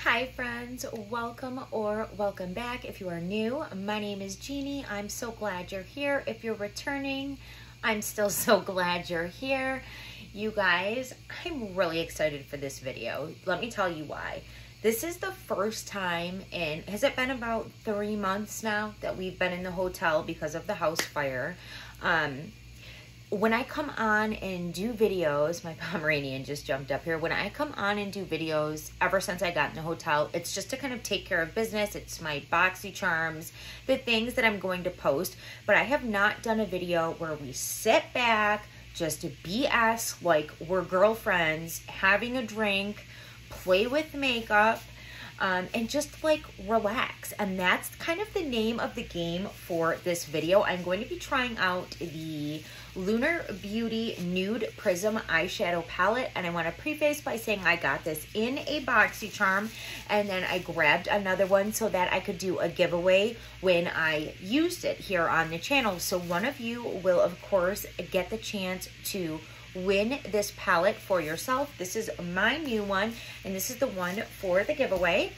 Hi friends, welcome or welcome back. If you are new, my name is Jeannie. I'm so glad you're here. If you're returning, I'm still so glad you're here. You guys, I'm really excited for this video. Let me tell you why. This is the first time in, has it been about 3 months now that we've been in the hotel because of the house fire? When I come on and do videos, my Pomeranian just jumped up here. When I come on and do videos, ever since I got in the hotel, it's just to kind of take care of business. It's my BoxyCharms, the things that I'm going to post. But I have not done a video where we sit back, just BS, like we're girlfriends, having a drink, play with makeup, and just like relax. And that's kind of the name of the game for this video. I'm going to be trying out the Lunar Beauty Nude Prism Eyeshadow Palette, and I want to preface by saying I got this in a BoxyCharm, and then I grabbed another one so that I could do a giveaway when I used it here on the channel. So one of you will, of course, get the chance to win this palette for yourself. This is my new one, and this is the one for the giveaway.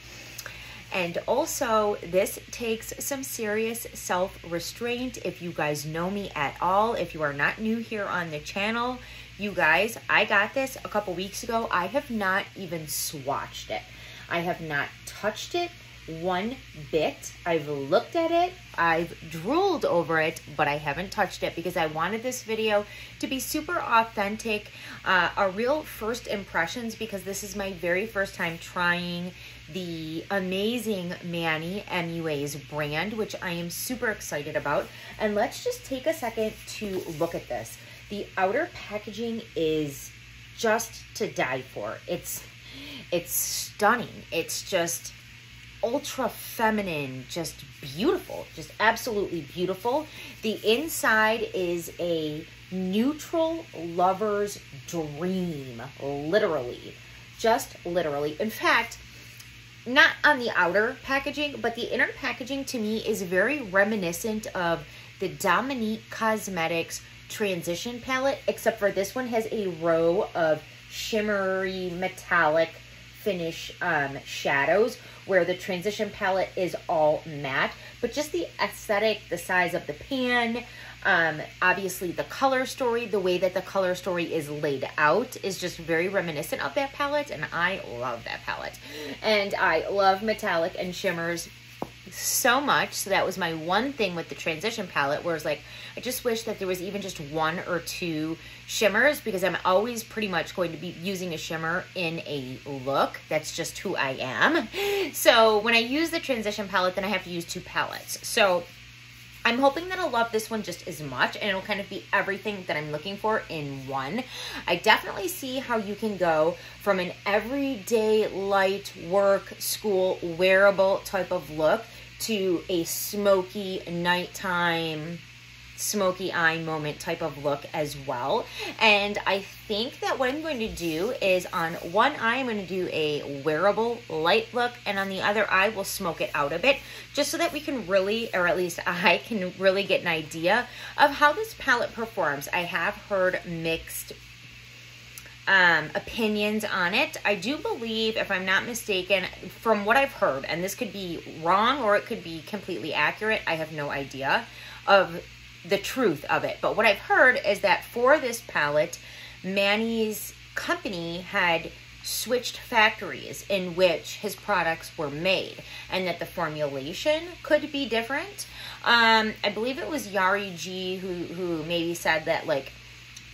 And also, this takes some serious self-restraint. If you guys know me at all, if you are not new here on the channel, you guys, I got this a couple weeks ago. I have not even swatched it. I have not touched it one bit. I've looked at it, I've drooled over it, but I haven't touched it because I wanted this video to be super authentic, a real first impressions, because this is my very first time trying the amazing Manny MUA's brand, which I am super excited about. And let's just take a second to look at this. The outer packaging is just to die for. It's stunning. It's just ultra feminine, just beautiful, just absolutely beautiful. The inside is a neutral lover's dream, literally, just literally. In fact, not on the outer packaging, but the inner packaging to me is very reminiscent of the Dominique Cosmetics Transition palette, except for this one has a row of shimmery metallic finish shadows, where the Transition palette is all matte. But just the aesthetic, the size of the pan, obviously the color story, the way that the color story is laid out is just very reminiscent of that palette, and I love that palette. And I love metallic and shimmers so much, so that was my one thing with the Transition palette, whereas like I just wish that there was even just 1 or 2 shimmers, because I'm always pretty much going to be using a shimmer in a look. That's just who I am. So when I use the Transition palette, then I have to use 2 palettes. So I'm hoping that I'll love this one just as much, and it'll kind of be everything that I'm looking for in one. I definitely see how you can go from an everyday light work, school, wearable type of look to a smoky nighttime, smoky eye moment type of look as well. And I think that what I'm going to do is on one eye, I'm going to do a wearable light look, and on the other eye, we'll smoke it out a bit, just so that we can really, or at least I can really get an idea of how this palette performs. I have heard mixed opinions on it. I do believe, if I'm not mistaken, from what I've heard, and this could be wrong or it could be completely accurate, I have no idea of the truth of it, but what I've heard is that for this palette, Manny's company had switched factories in which his products were made, and that the formulation could be different. I believe it was Yari G who maybe said that like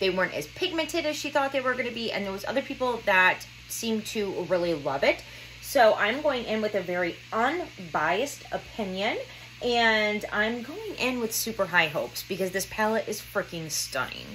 they weren't as pigmented as she thought they were going to be, and there was other people that seemed to really love it. So I'm going in with a very unbiased opinion, and I'm going in with super high hopes because this palette is freaking stunning.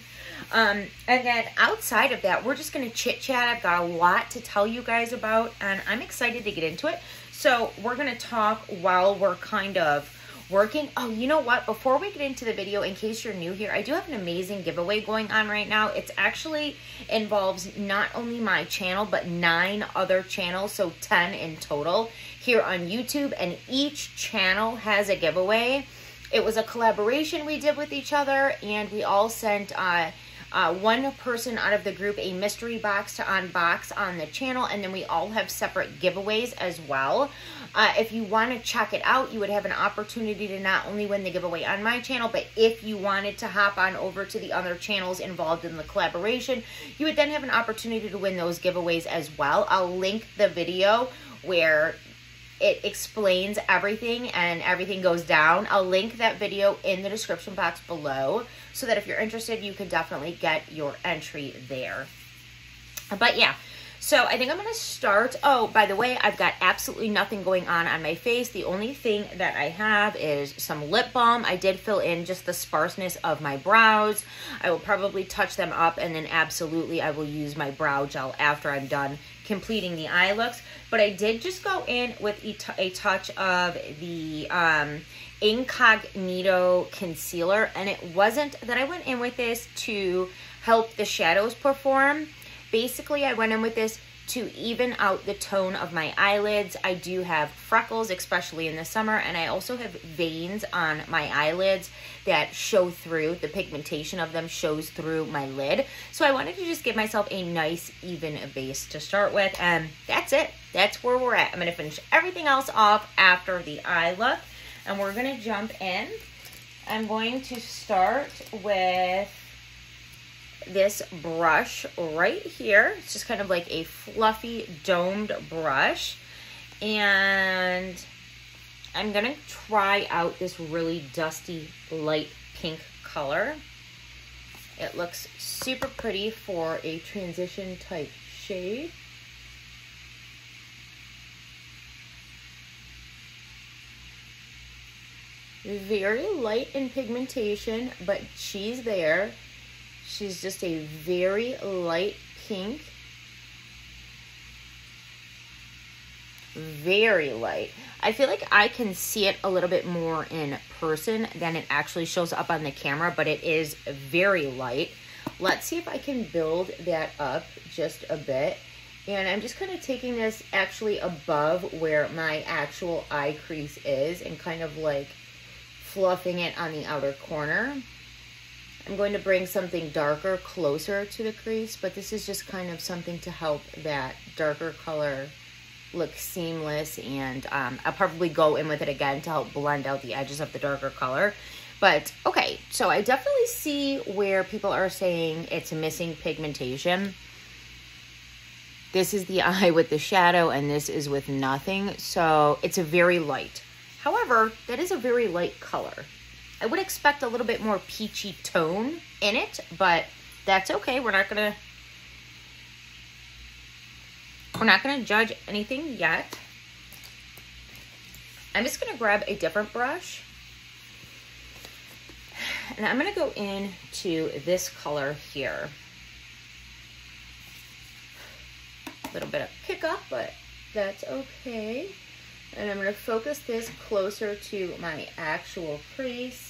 And then outside of that, we're just going to chit chat. I've got a lot to tell you guys about, and I'm excited to get into it. So we're going to talk while we're kind of working. Oh, you know what? Before we get into the video, in case you're new here, I do have an amazing giveaway going on right now. It's actually involves not only my channel, but 9 other channels, so 10 in total here on YouTube, and each channel has a giveaway. It was a collaboration we did with each other, and we all sent one person out of the group a mystery box to unbox on the channel, and then we all have separate giveaways as well. If you want to check it out, you would have an opportunity to not only win the giveaway on my channel, but if you wanted to hop on over to the other channels involved in the collaboration, you would then have an opportunity to win those giveaways as well. I'll link the video where it explains everything and everything goes down. I'll link that video in the description box below so that if you're interested, you can definitely get your entry there. But yeah, so I think I'm going to start. Oh, by the way, I've got absolutely nothing going on my face. The only thing that I have is some lip balm. I did fill in just the sparseness of my brows. I will probably touch them up, and then absolutely I will use my brow gel after I'm done completing the eye looks. But I did just go in with a touch of the Incognito concealer, and it wasn't that I went in with this to help the shadows perform. Basically, I went in with this to even out the tone of my eyelids. I do have freckles, especially in the summer, and I also have veins on my eyelids that show through. The pigmentation of them shows through my lid. So I wanted to just give myself a nice, even base to start with, and that's it. That's where we're at. I'm going to finish everything else off after the eye look, and we're going to jump in. I'm going to start with this brush right here. It's just kind of like a fluffy domed brush, and I'm gonna try out this really dusty light pink color. It looks super pretty for a transition type shade. Very light in pigmentation, but she's there. She's just a very light pink. Very light. I feel like I can see it a little bit more in person than it actually shows up on the camera, but it is very light. Let's see if I can build that up just a bit. And I'm just kind of taking this actually above where my actual eye crease is and kind of like fluffing it on the outer corner. I'm going to bring something darker closer to the crease, but this is just kind of something to help that darker color look seamless, and I'll probably go in with it again to help blend out the edges of the darker color. But okay, so I definitely see where people are saying it's missing pigmentation. This is the eye with the shadow, and this is with nothing, so it's a very light. However, that is a very light color. I would expect a little bit more peachy tone in it, but that's okay. We're not gonna judge anything yet. I'm just gonna grab a different brush, and I'm gonna go into this color here. A little bit of pickup, but that's okay. And I'm gonna focus this closer to my actual crease.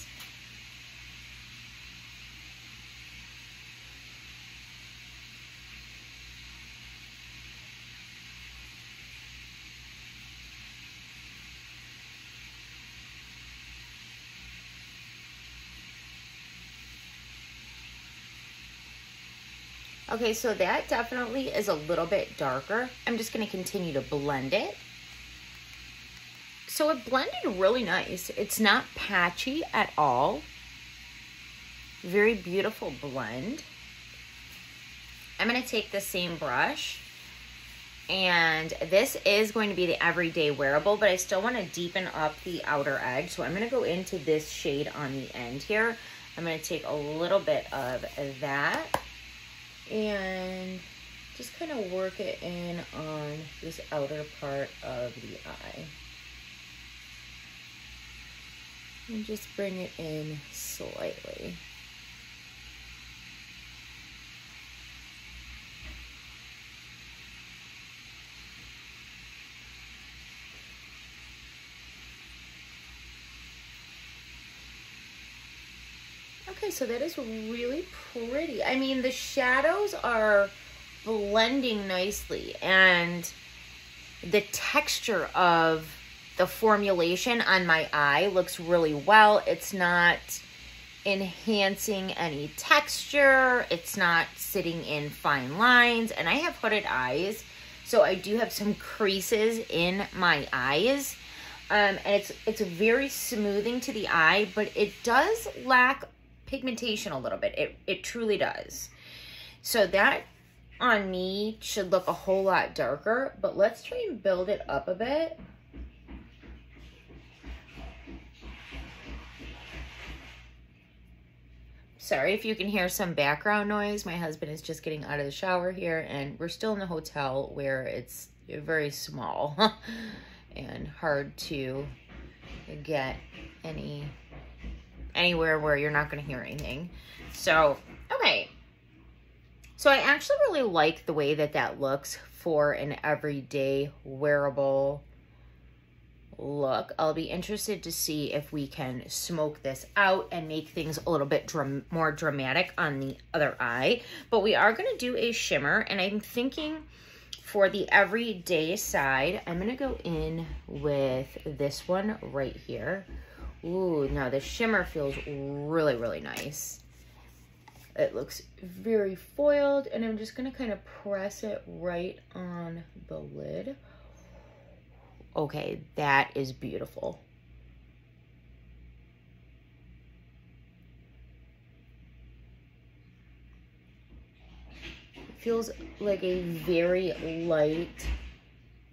Okay, so that definitely is a little bit darker. I'm just gonna continue to blend it. So it blended really nice. It's not patchy at all. Very beautiful blend. I'm gonna take the same brush, and this is going to be the everyday wearable, but I still wanna deepen up the outer edge. So I'm gonna go into this shade on the end here. I'm gonna take a little bit of that and just kind of work it in on this outer part of the eye. And just bring it in slightly. Okay, so that is really pretty. I mean, the shadows are blending nicely, and the texture of the formulation on my eye looks really well. It's not enhancing any texture. It's not sitting in fine lines. And I have hooded eyes, so I do have some creases in my eyes. And it's very smoothing to the eye, but it does lack pigmentation a little bit. It truly does. So that on me should look a whole lot darker, but let's try and build it up a bit. Sorry if you can hear some background noise. My husband is just getting out of the shower here, and we're still in the hotel where it's very small and hard to get anywhere where you're not going to hear anything. So, okay. So I actually really like the way that looks for an everyday wearable look. I'll be interested to see if we can smoke this out and make things a little bit more dramatic on the other eye. But we are going to do a shimmer, and I'm thinking for the everyday side, I'm going to go in with this one right here. Ooh, now the shimmer feels really, really nice. It looks very foiled, and I'm just going to kind of press it right on the lid. Okay, that is beautiful. It feels like a very light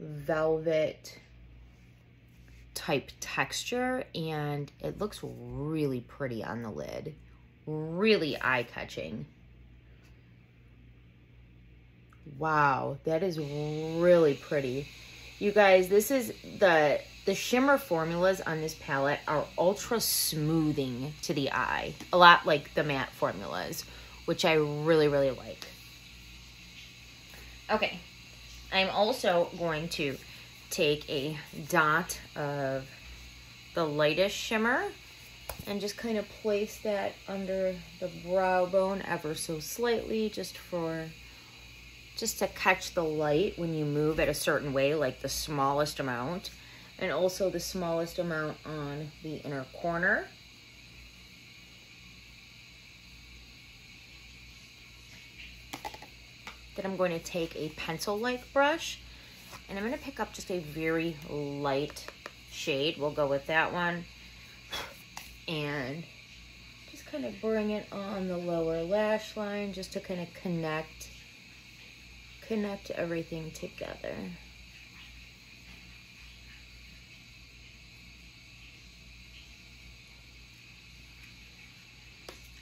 velvet type texture, and it looks really pretty on the lid. Really eye-catching. Wow, that is really pretty. You guys, this is the shimmer formulas on this palette are ultra smoothing to the eye. A lot like the matte formulas, which I really, really like. Okay, I'm also going to take a dot of the lightest shimmer and just kind of place that under the brow bone ever so slightly, just to catch the light when you move it a certain way, like the smallest amount, and also the smallest amount on the inner corner. Then I'm going to take a pencil-like brush, and I'm going to pick up just a very light shade. We'll go with that one. And just kind of bring it on the lower lash line just to kind of connect everything together.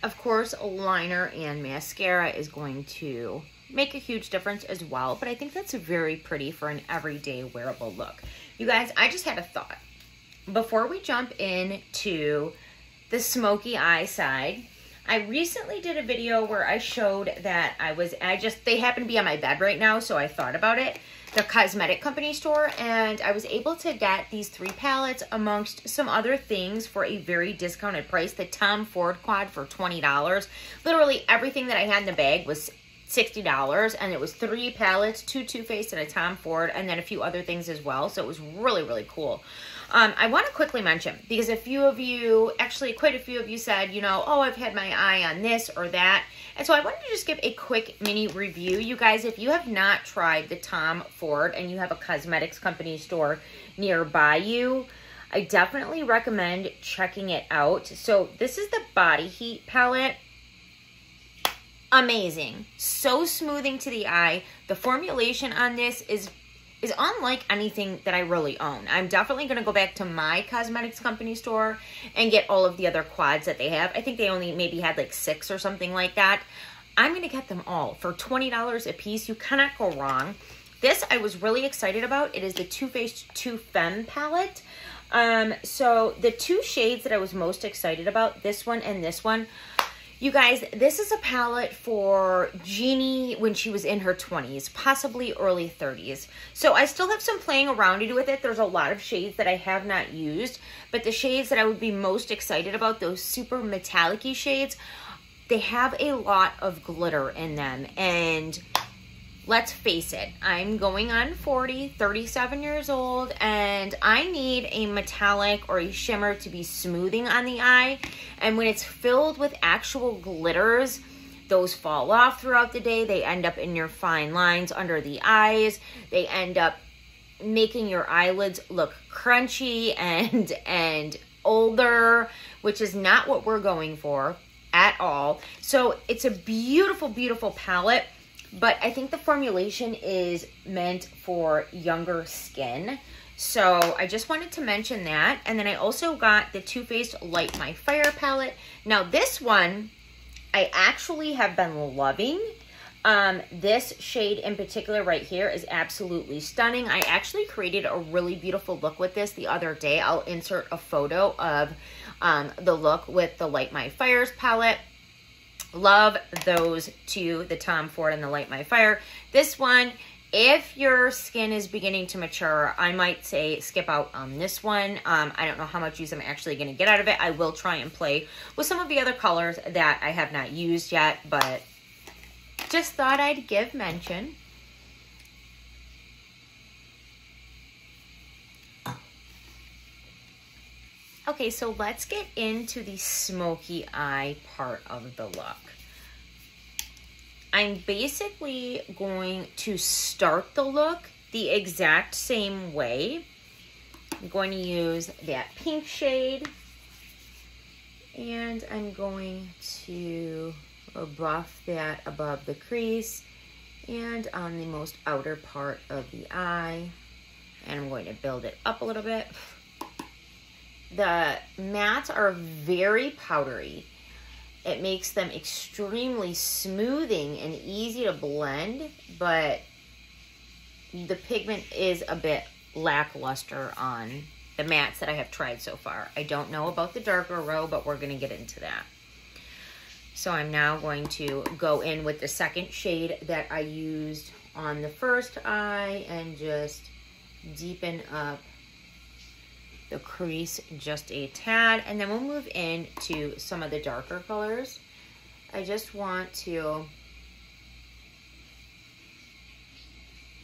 Of course, a liner and mascara is going to make a huge difference as well, but I think that's very pretty for an everyday wearable look. You guys, I just had a thought. Before we jump into the smoky eye side, I recently did a video where I showed that they happen to be on my bed right now, so I thought about it, the cosmetic company store, and I was able to get these 3 palettes amongst some other things for a very discounted price. The Tom Ford quad for $20. Literally everything that I had in the bag was $60, and it was 3 palettes, 2 Too Faced and a Tom Ford, and then a few other things as well, so it was really, really cool. I want to quickly mention, because a few of you, actually quite a few of you said, you know, oh, I've had my eye on this or that. And so I wanted to just give a quick mini review. You guys, if you have not tried the Tom Ford and you have a cosmetics company store nearby you, I definitely recommend checking it out. So this is the Body Heat palette. Amazing. So smoothing to the eye. The formulation on this is unlike anything that I really own. I'm definitely going to go back to my cosmetics company store and get all of the other quads that they have. I think they only maybe had like 6 or something like that. I'm going to get them all for $20 a piece. You cannot go wrong. This I was really excited about. It is the Too Faced Too Femme palette. So the 2 shades that I was most excited about, this one and this one, you guys, this is a palette for Jeannie when she was in her 20s, possibly early 30s. So I still have some playing around to do with it. There's a lot of shades that I have not used, but the shades that I would be most excited about, those super metallic-y shades, they have a lot of glitter in them. And let's face it, I'm going on 40, 37 years old, and I need a metallic or a shimmer to be smoothing on the eye. And when it's filled with actual glitters, those fall off throughout the day. They end up in your fine lines under the eyes. They end up making your eyelids look crunchy and older, which is not what we're going for at all. So it's a beautiful, beautiful palette, but I think the formulation is meant for younger skin. So I just wanted to mention that. And then I also got the Too Faced Light My Fire palette. Now this one, I actually have been loving. This shade in particular right here is absolutely stunning. I actually created a really beautiful look with this the other day. I'll insert a photo of the look with the Light My Fires palette. Love those two, the Tom Ford and the Light My Fire. This one, if your skin is beginning to mature, I might say skip out on this one. I don't know how much use I'm actually going to get out of it. I will try and play with some of the other colors that I have not used yet, but just thought I'd give mention. Okay, so let's get into the smoky eye part of the look. I'm basically going to start the look the exact same way. I'm going to use that pink shade, and I'm going to buff that above the crease and on the most outer part of the eye. And I'm going to build it up a little bit. The mattes are very powdery. It makes them extremely smoothing and easy to blend, but the pigment is a bit lackluster on the mattes that I have tried so far. I don't know about the darker row, but we're gonna get into that. So I'm now going to go in with the second shade that I used on the first eye and just deepen up the crease just a tad, and then we'll move into some of the darker colors. I just want to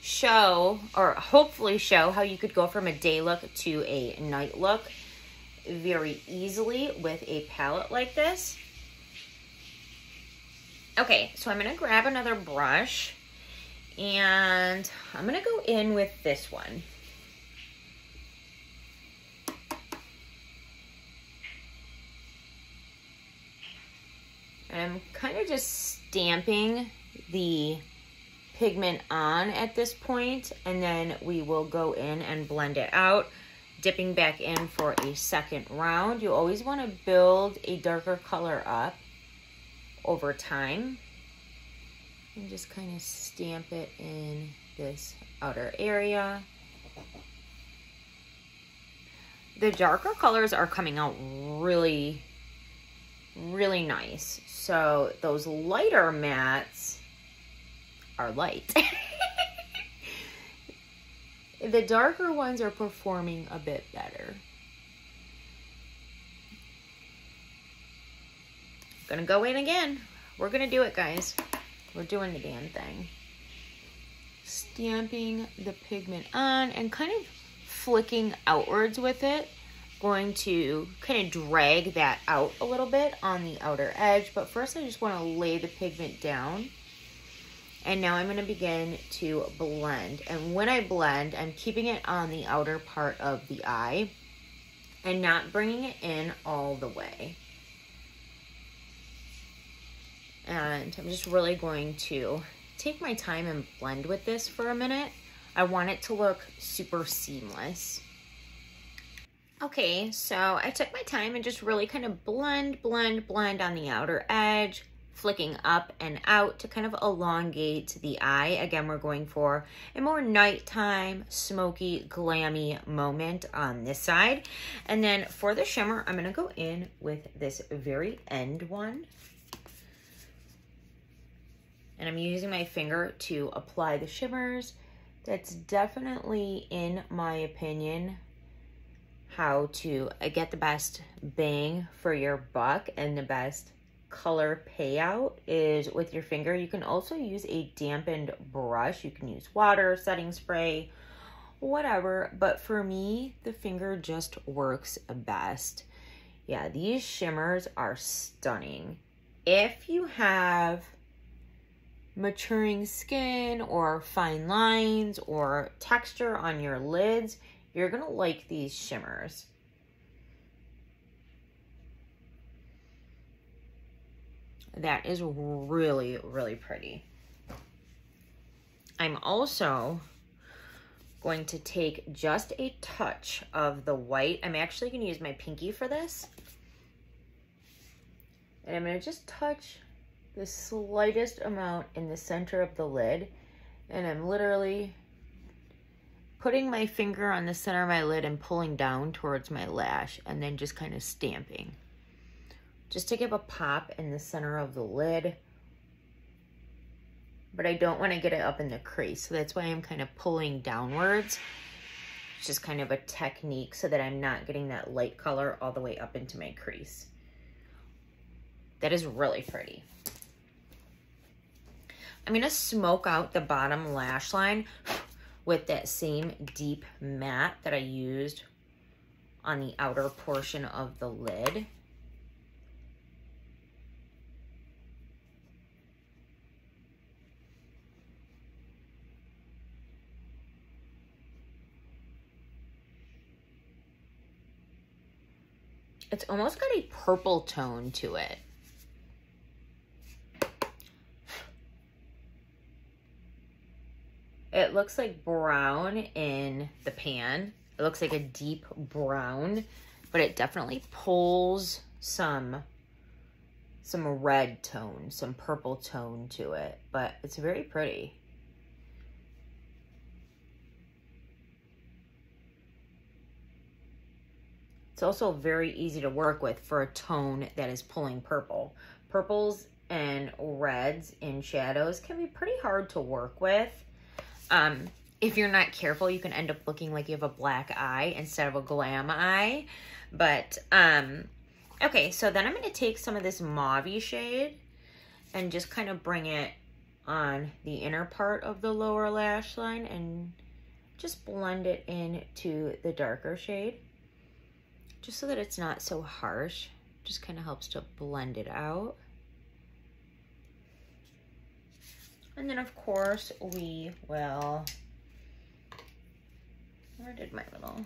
show, or hopefully show, how you could go from a day look to a night look very easily with a palette like this. Okay, so I'm gonna grab another brush and I'm gonna go in with this one. I'm kind of just stamping the pigment on at this point, and then we will go in and blend it out, dipping back in for a second round. You always want to build a darker color up over time and just kind of stamp it in this outer area. The darker colors are coming out really nice. So those lighter mattes are light. The darker ones are performing a bit better. Gonna go in again. We're gonna do it, guys. We're doing the damn thing. Stamping the pigment on and kind of flicking outwards with it. Going to kind of drag that out a little bit on the outer edge, but first I just want to lay the pigment down. And now I'm going to begin to blend. And when I blend, I'm keeping it on the outer part of the eye and not bringing it in all the way. And I'm just really going to take my time and blend with this for a minute. I want it to look super seamless. Okay, so I took my time and just really kind of blend on the outer edge, flicking up and out to kind of elongate the eye. Again, we're going for a more nighttime, smoky, glammy moment on this side. And then for the shimmer, I'm gonna go in with this very end one. And I'm using my finger to apply the shimmers. That's definitely, in my opinion, how to get the best bang for your buck and the best color payout is with your finger. You can also use a dampened brush. You can use water, setting spray, whatever. But for me, the finger just works best. Yeah, these shimmers are stunning. If you have maturing skin or fine lines or texture on your lids, you're gonna like these shimmers. That is really, really pretty. I'm also going to take just a touch of the white. I'm actually gonna use my pinky for this. And I'm gonna just touch the slightest amount in the center of the lid. And I'm literally putting my finger on the center of my lid and pulling down towards my lash and then just kind of stamping. Just to give a pop in the center of the lid. But I don't want to get it up in the crease. So that's why I'm kind of pulling downwards. It's just kind of a technique so that I'm not getting that light color all the way up into my crease. That is really pretty. I'm going to smoke out the bottom lash line with that same deep matte that I used on the outer portion of the lid. It's almost got a purple tone to it. It looks like brown in the pan. It looks like a deep brown, but it definitely pulls some red tone, some purple tone to it, but it's very pretty. It's also very easy to work with for a tone that is pulling purple. Purples and reds in shadows can be pretty hard to work with. If you're not careful, you can end up looking like you have a black eye instead of a glam eye. But, okay, so then I'm going to take some of this mauve-y shade and just kind of bring it on the inner part of the lower lash line and just blend it into the darker shade. Just so that it's not so harsh. Just kind of helps to blend it out. And then of course we will, where did my little,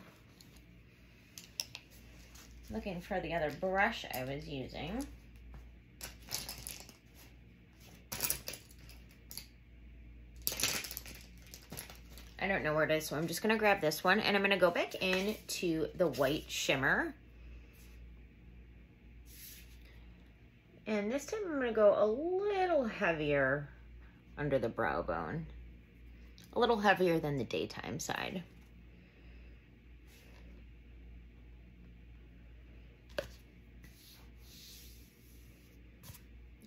looking for the other brush I was using. I don't know where it is, so I'm just gonna grab this one and I'm gonna go back into the white shimmer. And this time I'm gonna go a little heavier under the brow bone. A little heavier than the daytime side.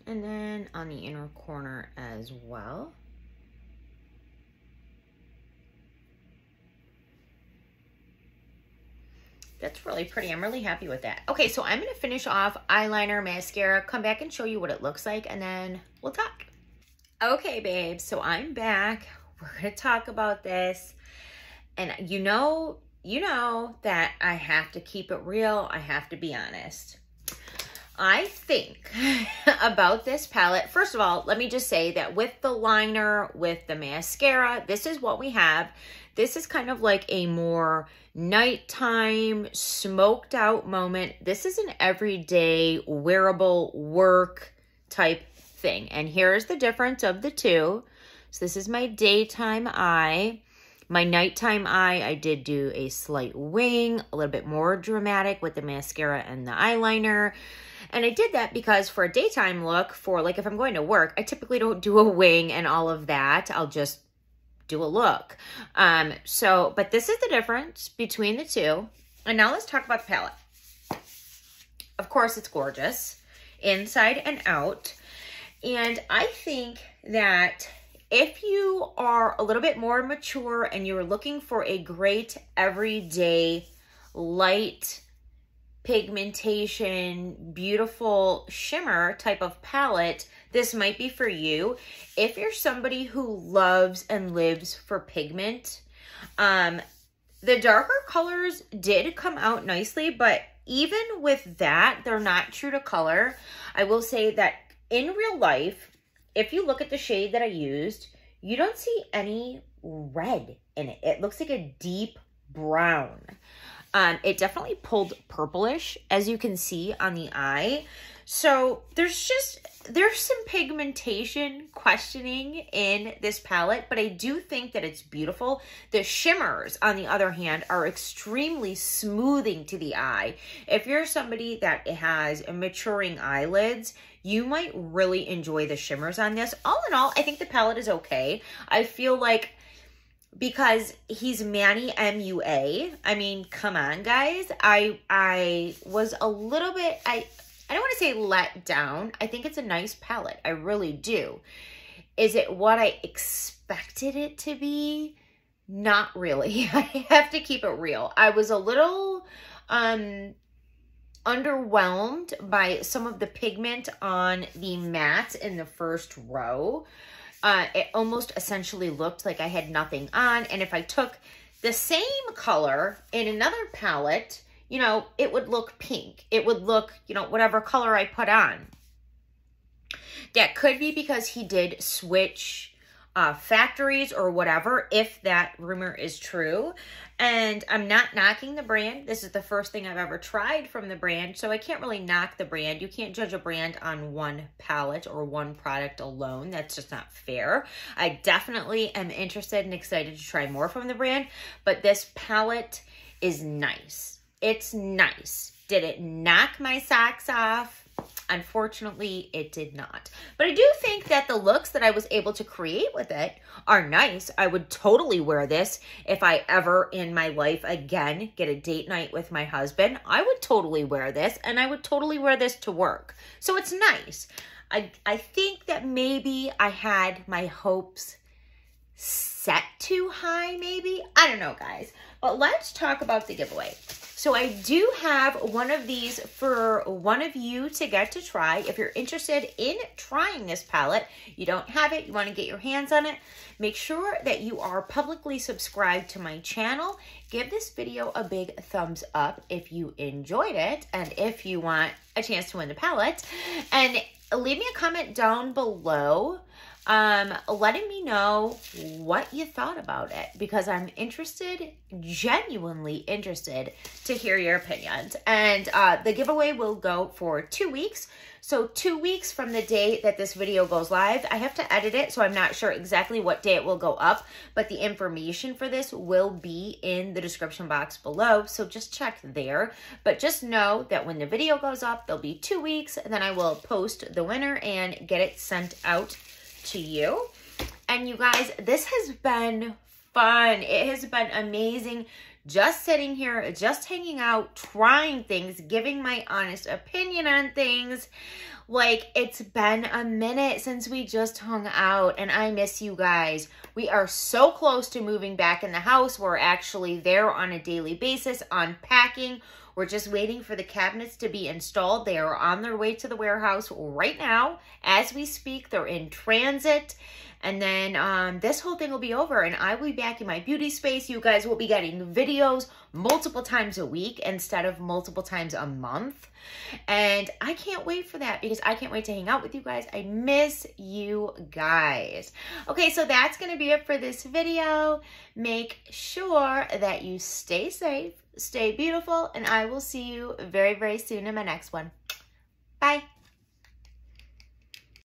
And then on the inner corner as well. That's really pretty. I'm really happy with that. Okay, so I'm going to finish off eyeliner, mascara, come back and show you what it looks like, and then we'll talk. Okay, babes, so I'm back. We're going to talk about this. And you know that I have to keep it real. I have to be honest. I think about this palette, first of all, let me just say that with the liner, with the mascara, this is what we have. This is kind of like a more nighttime, smoked out moment. This is an everyday, wearable work type thing. And here's the difference of the two. So this is my daytime eye. My nighttime eye, I did do a slight wing, a little bit more dramatic with the mascara and the eyeliner. And I did that because for a daytime look, for like if I'm going to work, I typically don't do a wing and all of that. I'll just do a look. But this is the difference between the two. And now let's talk about the palette. Of course, it's gorgeous inside and out. And I think that if you are a little bit more mature and you're looking for a great everyday light pigmentation, beautiful shimmer type of palette, this might be for you. If you're somebody who loves and lives for pigment, the darker colors did come out nicely, but even with that, they're not true to color. I will say that in real life, if you look at the shade that I used, you don't see any red in it. It looks like a deep brown. It definitely pulled purplish, as you can see on the eye. So there's some pigmentation questioning in this palette, but I do think that it's beautiful. The shimmers, on the other hand, are extremely smoothing to the eye. If you're somebody that has maturing eyelids, you might really enjoy the shimmers on this. All in all, I think the palette is okay. I feel like because he's Manny MUA, I mean, come on, guys. I was a little bit, I don't want to say let down. I think it's a nice palette. I really do. Is it what I expected it to be? Not really. I have to keep it real. I was a little underwhelmed by some of the pigment on the matte in the first row. It almost essentially looked like I had nothing on. And if I took the same color in another palette, you know, it would look pink. It would look, you know, whatever color I put on. That could be because he did switch factories or whatever, if that rumor is true. And I'm not knocking the brand. This is the first thing I've ever tried from the brand, so I can't really knock the brand. You can't judge a brand on one palette or one product alone. That's just not fair. I definitely am interested and excited to try more from the brand, but this palette is nice. It's nice. Did it knock my socks off? Unfortunately, it did not. But I do think that the looks that I was able to create with it are nice. I would totally wear this if I ever in my life again get a date night with my husband. I would totally wear this, and I would totally wear this to work. So it's nice. I think that maybe I had my hopes set too high, maybe. I don't know, guys. But let's talk about the giveaway. So I do have one of these for one of you to get to try. If you're interested in trying this palette, you don't have it, you want to get your hands on it, make sure that you are publicly subscribed to my channel. Give this video a big thumbs up if you enjoyed it and if you want a chance to win the palette. And leave me a comment down below letting me know what you thought about it, because I'm interested, genuinely interested to hear your opinions. And the giveaway will go for 2 weeks. So 2 weeks from the day that this video goes live. I have to edit it, so I'm not sure exactly what day it will go up, but the information for this will be in the description box below, so just check there. But just know that when the video goes up, there'll be 2 weeks, and then I will post the winner and get it sent out to you. And you guys, this has been fun. It has been amazing just sitting here, just hanging out, trying things, giving my honest opinion on things. Like, it's been a minute since we just hung out, and I miss you guys. We are so close to moving back in the house. We're actually there on a daily basis, unpacking. We're just waiting for the cabinets to be installed. They are on their way to the warehouse right now. As we speak, they're in transit. And then this whole thing will be over, and I will be back in my beauty space. You guys will be getting videos multiple times a week instead of multiple times a month. And I can't wait for that, because I can't wait to hang out with you guys. I miss you guys. Okay, so that's going to be it for this video. Make sure that you stay safe, stay beautiful, and I will see you very, very soon in my next one. Bye.